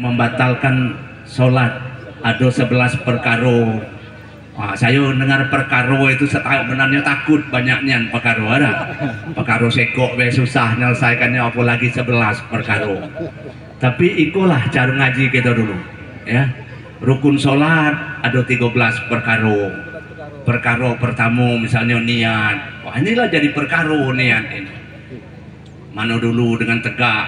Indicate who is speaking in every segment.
Speaker 1: membatalkan sholat ada 11 perkara. Saya dengar perkara itu sebenarnya takut banyaknya perkara ada. Perkara sekok susah nyelesaikannya, apalagi 11 perkara. Tapi ikulah cara ngaji kita dulu ya. Rukun sholat ada 13 perkara. Perkara pertama misalnya niat. Inilah jadi perkara niat ini. Mana dulu dengan tegak,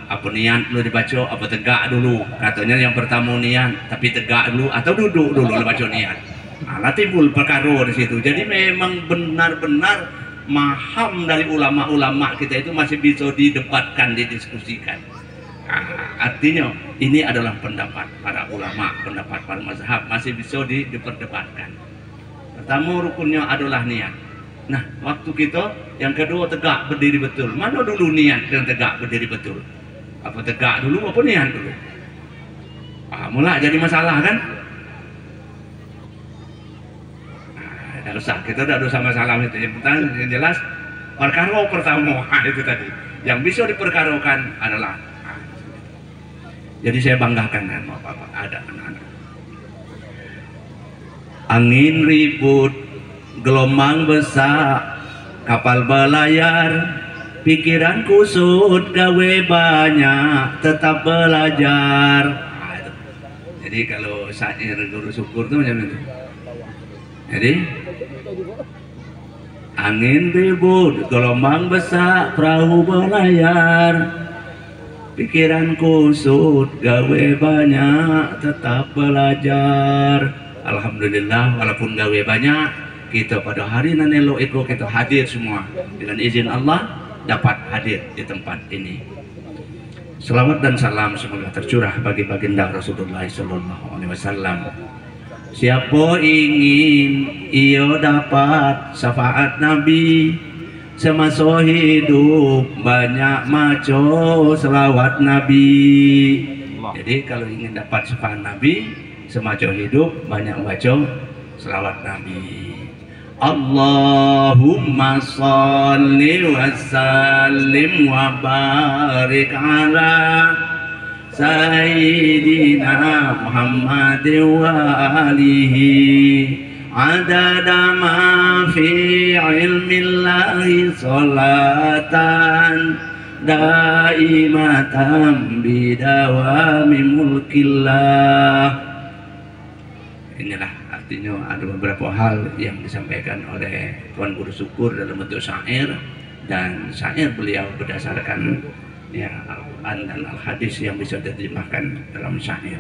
Speaker 1: apa niat dulu dibaca, apa tegak dulu. Katanya yang pertama niat, tapi tegak dulu atau duduk dulu dibaca niat. Nah, timbul perkara di situ. Jadi memang benar-benar maham dari ulama-ulama kita itu masih bisa didebatkan, didiskusikan. Nah, artinya ini adalah pendapat para ulama, pendapat para mazhab masih bisa diperdebatkan. Pertama rukunnya adalah niat. Nah, waktu kita yang kedua tegak berdiri betul. Mana dulu niat dan tegak berdiri betul? Apa tegak dulu apa niat dulu? Mulai jadi masalah kan? Tidak usah, kita tidak usah masalah itu. Yang jelas perkara pertama itu tadi yang bisa diperkarakan adalah jadi saya banggakan kan bapak ada anak-anak. Angin ribut, gelombang besar, kapal berlayar, pikiran kusut, gawe banyak, tetap belajar. Jadi kalau syair guru syukur itu macam itu. Jadi angin ribut, gelombang besar, perahu berlayar, pikiran kusut, gawe banyak, tetap belajar. Alhamdulillah, walaupun gawe banyak, kita pada hari nanelo itu kita hadir semua dengan izin Allah dapat hadir di tempat ini. Selawat dan salam semoga tercurah bagi baginda Rasulullah SAW. Siapa ingin ia dapat syafaat Nabi semasa hidup, banyak maco selawat Nabi. Jadi kalau ingin dapat syafaat Nabi semasa hidup, banyak baca selawat Nabi. Allahumma sholli wa sallim wa barik ala Sayyidina Muhammad wa alihi adada ma fi ilmillahi salatan daimatan bidawami mulkillah. Inilah artinya ada beberapa hal yang disampaikan oleh Tuan Guru Syukur dalam bentuk syair, dan syair beliau berdasarkan ya Al-Quran dan Al-Hadis yang bisa diterjemahkan dalam syair.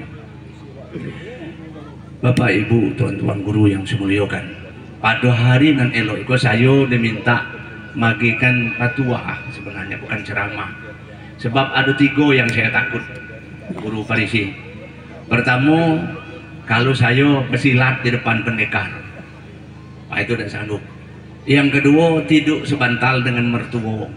Speaker 1: Bapak Ibu, tuan-tuan guru yang saya muliakan, pada hari nan elok itu saya diminta magikan fatwa, sebenarnya bukan ceramah, sebab ada 3 yang saya takut guru Farisi. Pertama, kalau saya bersilat di depan pendekar, itu tidak sanggup. Yang kedua, tidur sebantal dengan mertua,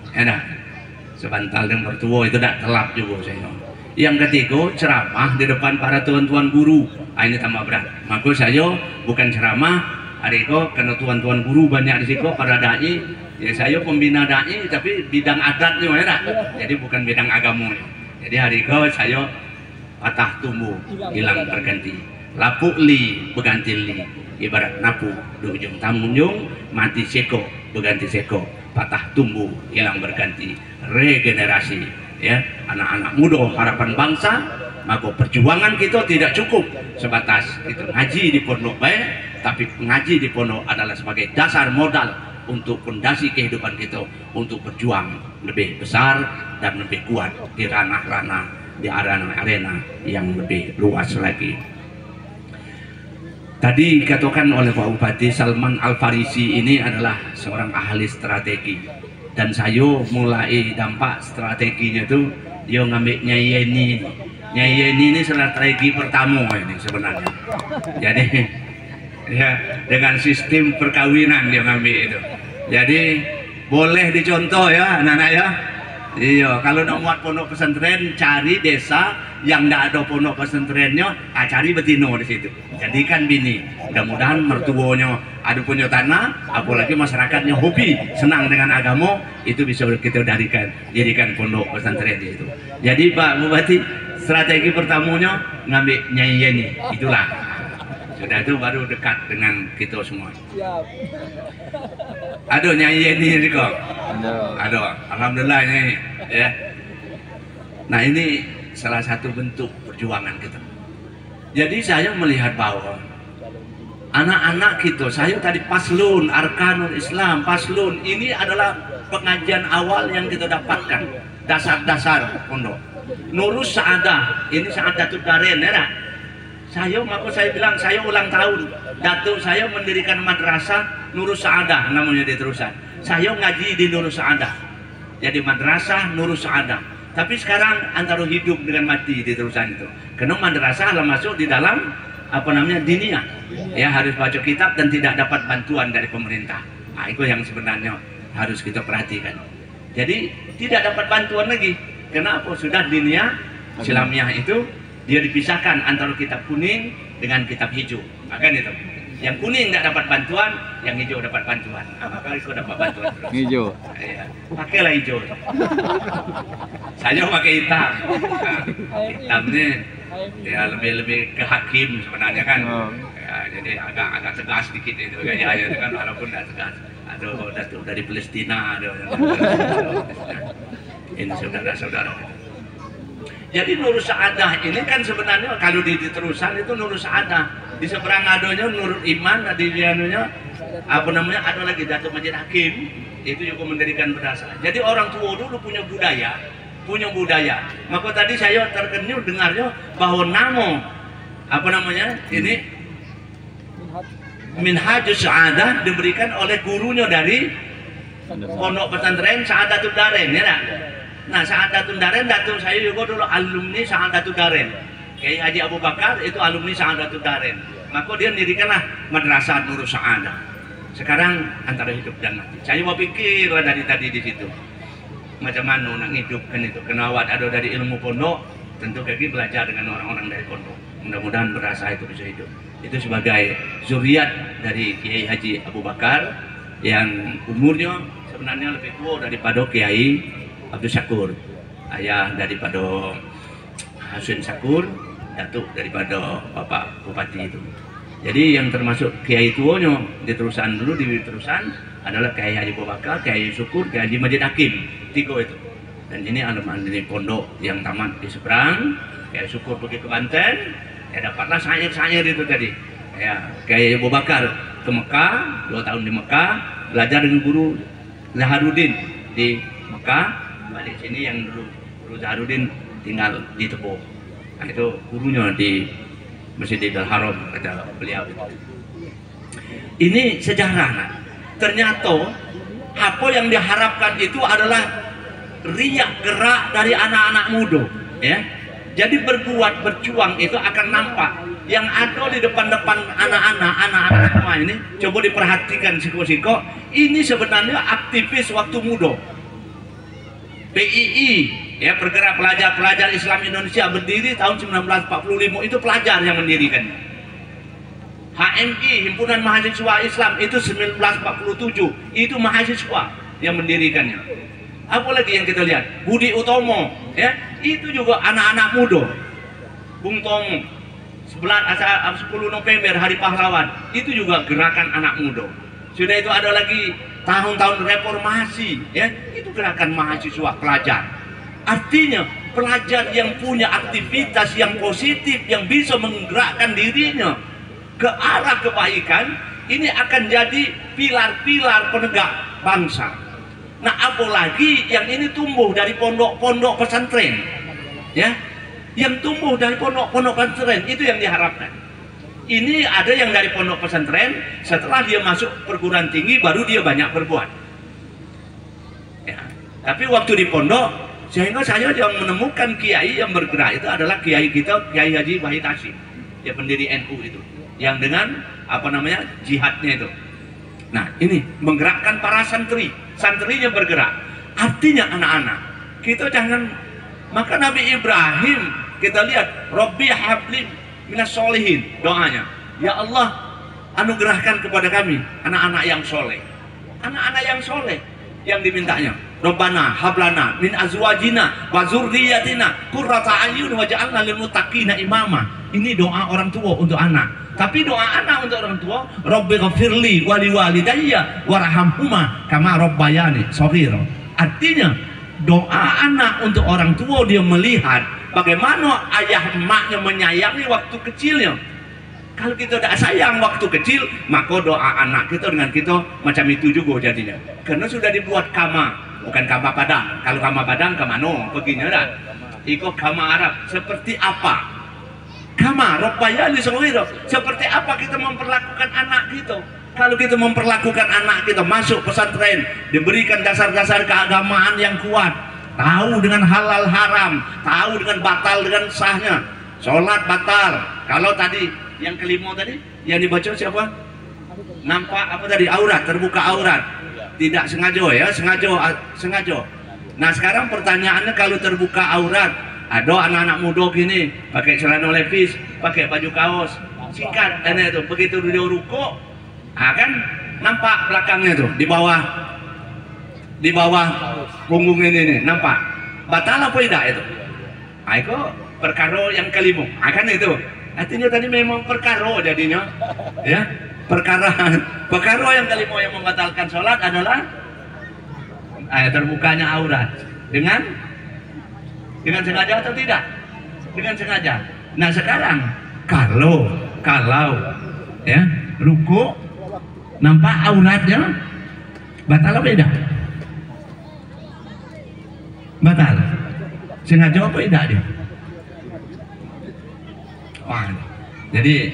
Speaker 1: sebantal dengan mertua itu tidak telap juga saya. Yang ketiga, ceramah di depan para tuan-tuan guru, ini tambah berat. Maka saya bukan ceramah, adiko karena tuan-tuan guru banyak di situ, para dai. Ya saya pembina dai, tapi bidang adatnya ya, jadi bukan bidang agama. Jadi adiko saya patah tumbuh, hilang berganti. Lapuk li berganti li, ibarat napu di ujung tamunjung, mati seko berganti seko, patah tumbuh hilang berganti, regenerasi ya. Anak-anak muda harapan bangsa, maka perjuangan kita tidak cukup sebatas itu ngaji di pondok baik, tapi ngaji di pondok adalah sebagai dasar modal untuk fondasi kehidupan kita untuk berjuang lebih besar dan lebih kuat di ranah-ranah, di arena-arena yang lebih luas lagi. Tadi dikatakan oleh Pak Bupati, Salman Al-Farisi ini adalah seorang ahli strategi, dan saya mulai dampak strateginya itu dia ngambil Nyai Yeni. Nyai Yeni ini strategi pertama ini sebenarnya. Jadi ya dengan sistem perkawinan dia ngambil itu. Jadi boleh dicontoh ya anak-anak ya. Iya, kalau nak buat pondok pesantren, cari desa yang tidak ada pondok pesantrennya, cari betino di situ. Jadikan bini. Mudah-mudahan mertuanya ada punya tanah, apalagi masyarakatnya hobi, senang dengan agama, itu bisa kita jadikan pondok pesantren di situ. Jadi Pak Bupati, strategi pertamanya ngambil Nyai Yeni, itulah. Sudah itu baru dekat dengan kita semua. Aduh Nyai Yeni kok. Aduh, alhamdulillah Nyai. Ya. Nah ini salah satu bentuk perjuangan kita. Jadi saya melihat bahwa anak-anak kita, saya tadi paslon, arkanul Islam, paslon, ini adalah pengajian awal yang kita dapatkan, dasar-dasar pondok. Nurus Sa'adah, ini Sa'adatul Darain, ya. Maka saya bilang, saya ulang tahun. Datuk saya mendirikan madrasah Nurus Sa'adah, namanya di terusan. Saya ngaji di Nurus Sa'adah. Jadi madrasah Nurus Sa'adah. Tapi sekarang antara hidup dengan mati di terusan itu. Karena madrasah lah masuk di dalam diniyah. Ya harus baca kitab dan tidak dapat bantuan dari pemerintah. Nah, itu yang sebenarnya harus kita perhatikan. Jadi tidak dapat bantuan lagi. Kenapa? Sudah diniyah Islamiyah itu dia dipisahkan antara kitab kuning dengan kitab hijau. Maka itu. Yang kuning tidak dapat bantuan, yang hijau dapat bantuan. Maka itu dapat bantuan terus. Hijau. Ya, pakailah hijau. Saya pakai hitam. Nah, hitam ini ya lebih ke hakim sebenarnya kan. Ya, jadi agak tegas sedikit itu gaya kan, walaupun tidak tegas. Aduh, Datuk dari Palestina, ini saudara-saudara. Jadi Nurus Sa'adah ini kan sebenarnya kalau di terusan itu Nurus Sa'adah. Di seberang adonya Nurul Iman, di anunya ada lagi Datuk Masjid Hakim, itu juga mendirikan berdasar. Jadi orang tua dulu punya budaya. Maka tadi saya terkenyut dengarnya bahwa ini Minhajus Sa'adah diberikan oleh gurunya dari pondok pesantren Sa'adatul Darain, ya. Nah, Sa'adatul Darain, Datuk saya juga dulu alumni Sa'adatul Darain. Kiai Haji Abu Bakar itu alumni Sa'adatul Darain. Maka dia mendirikanlah madrasah Nurus Sa'adah. Sekarang antara hidup dan mati. Saya mau pikirlah dari tadi di situ. Macam mana nak hidupkan itu. Kenawat ada dari ilmu pondok, tentu kaki belajar dengan orang-orang dari pondok. Mudah-mudahan berasa itu bisa hidup. Itu sebagai zuriat dari Kiai Haji Abu Bakar yang umurnya sebenarnya lebih tua daripada Kiai Abdul Syakur, ayah daripada Hasan Syakur, datuk daripada Bapak Bupati itu. Jadi yang termasuk Kiai tuanya di terusan dulu, di terusan adalah Kiai Haji Abu Bakar, Kiai Syukur, Kiai Haji Masjid Hakim, tiga itu. Dan ini alumni pondok yang tamat di seberang. Kiai Syukur pergi ke Banten, ya dapatlah syair-syair itu tadi. Ya, Kiai Abu Bakar ke Mekah, 2 tahun di Mekah, belajar dengan guru Zaharuddin di Mekah. Balik sini yang dulu guru Zaharuddin tinggal di Tepung. Nah, itu gurunya di Masjidil Haram, kata beliau itu. Ini sejarah. Nah. Ternyata apa yang diharapkan itu adalah riak gerak dari anak-anak muda, ya. Jadi berjuang itu akan nampak. Yang ada di depan-depan anak-anak semua ini, coba diperhatikan siko-siko, ini sebenarnya aktivis waktu muda. PII, ya, Pergerak Pelajar Islam Indonesia, berdiri tahun 1945, itu pelajar yang mendirikan. HMI, Himpunan Mahasiswa Islam, itu 1947, itu mahasiswa yang mendirikannya. Apalagi yang kita lihat, Budi Utomo, ya, itu juga anak-anak muda. Bung Tomo, 10 November Hari Pahlawan, itu juga gerakan anak muda. Sudah itu ada lagi tahun-tahun reformasi, ya, itu gerakan mahasiswa pelajar. Artinya pelajar yang punya aktivitas yang positif, yang bisa menggerakkan dirinya ke arah kebaikan, ini akan jadi pilar-pilar penegak bangsa. Nah, apalagi yang ini tumbuh dari pondok-pondok pesantren, ya, yang tumbuh dari pondok-pondok pesantren, itu yang diharapkan. Ini ada yang dari pondok pesantren, setelah dia masuk perguruan tinggi baru dia banyak berbuat, ya. Tapi waktu di pondok, sehingga saya yang menemukan kiai yang bergerak itu adalah kiai kita, Kiai Haji Wahid Hasyim, ya, pendiri NU itu, yang dengan jihadnya itu. Nah, ini menggerakkan para santrinya bergerak. Artinya anak-anak kita jangan, maka Nabi Ibrahim kita lihat, Rabbi habli minas solihin, doanya, ya Allah anugerahkan kepada kami anak-anak yang soleh. Anak-anak yang soleh yang dimintanya. Rabbana hablana min azwajina wa dzurriyyatina qurrata a'yun waj'alna lil muttaqina imama. Ini doa orang tua untuk anak. Tapi doa anak untuk orang tua, Rabbighfirli wa liwalidayya warhamhuma kama rabbayani shaghira. Artinya doa anak untuk orang tua, dia melihat bagaimana ayah emaknya menyayangi waktu kecilnya. Kalau kita tidak sayang waktu kecil, maka doa anak kita dengan kita macam itu juga jadinya. Karena sudah dibuat kama, bukan kama Padang. Kalau kama Padang kemana? Perginya dah. Ikut kama Arab. Seperti apa? Kama rabbayani shaghira. Seperti apa kita memperlakukan anak kita? Kalau kita memperlakukan anak kita masuk pesantren, diberikan dasar-dasar keagamaan yang kuat, tahu dengan halal haram, tahu dengan batal dengan sahnya, sholat batal. Kalau tadi yang kelima tadi yang dibaca siapa? Nampak apa tadi? Aurat, terbuka aurat. Tidak sengaja ya, sengaja. Nah sekarang pertanyaannya, kalau terbuka aurat, ada anak-anak muda gini pakai celana levis, pakai baju kaos singkat, dan itu begitu dia rukuk, kan nampak belakangnya tuh di bawah punggung ini nampak. Batal apa tidak itu? Itu perkara yang kelima. Kan itu. Artinya tadi memang perkara jadinya, ya perkara yang kelima yang membatalkan sholat adalah terbukanya aurat dengan sengaja atau tidak? Dengan sengaja. Nah sekarang kalau ya ruku nampak auratnya, batal apa tidak? Batal. Sengaja apa tidak dia? Wah, jadi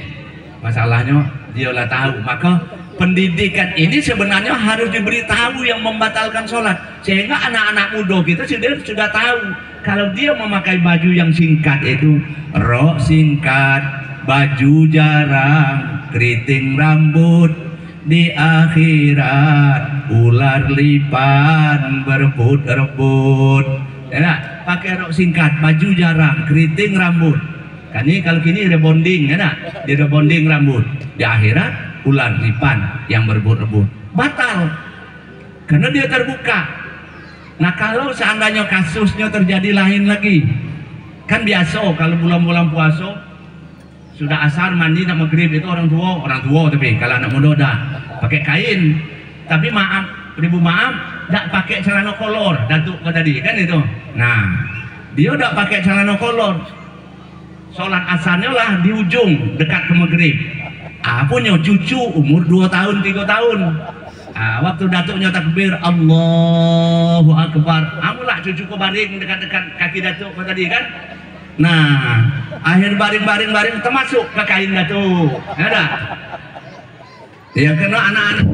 Speaker 1: masalahnya dialah tahu. Maka pendidikan ini sebenarnya harus diberitahu yang membatalkan sholat, sehingga anak-anak muda kita sudah tahu kalau dia memakai baju yang singkat itu, rok singkat, baju jarang, keriting rambut, di akhirat ular lipan berebut-rebut. Ya, pakai rok singkat, baju jarang, keriting rambut. Kan ini kalau kini rebonding, ya, di rebonding rambut. Di akhirat ular lipan yang berebut-rebut. Batal. Karena dia terbuka. Nah kalau seandainya kasusnya terjadi lain lagi, kan biasa kalau bulan-bulan puasa sudah asar mandi nak maghrib itu orang tua tapi kalau anak muda dah pakai kain, tapi maaf tak pakai celana kolor datuk tadi kan itu. Nah dia tak pakai celana kolor, sholat asarnya lah di ujung dekat ke maghrib. Punya cucu umur 2 tahun 3 tahun. Waktu datuknya takbir Allahu Akbar, amulah cucuku baring dekat-dekat kaki datuk tadi kan. Nah akhir baring termasuk ke kain datuk, ada yang kena anak-anak.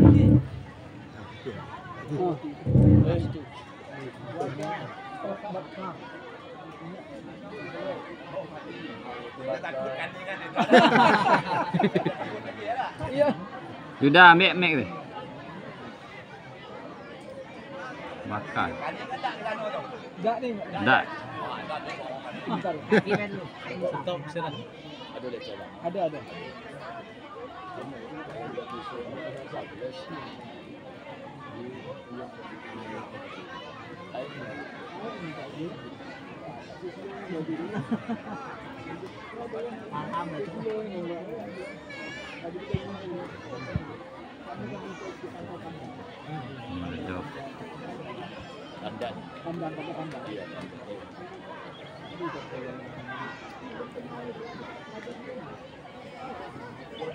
Speaker 2: Sudah mek deh. Makan. Enggak.
Speaker 3: Ada.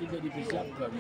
Speaker 3: Tidak dipersiapkan.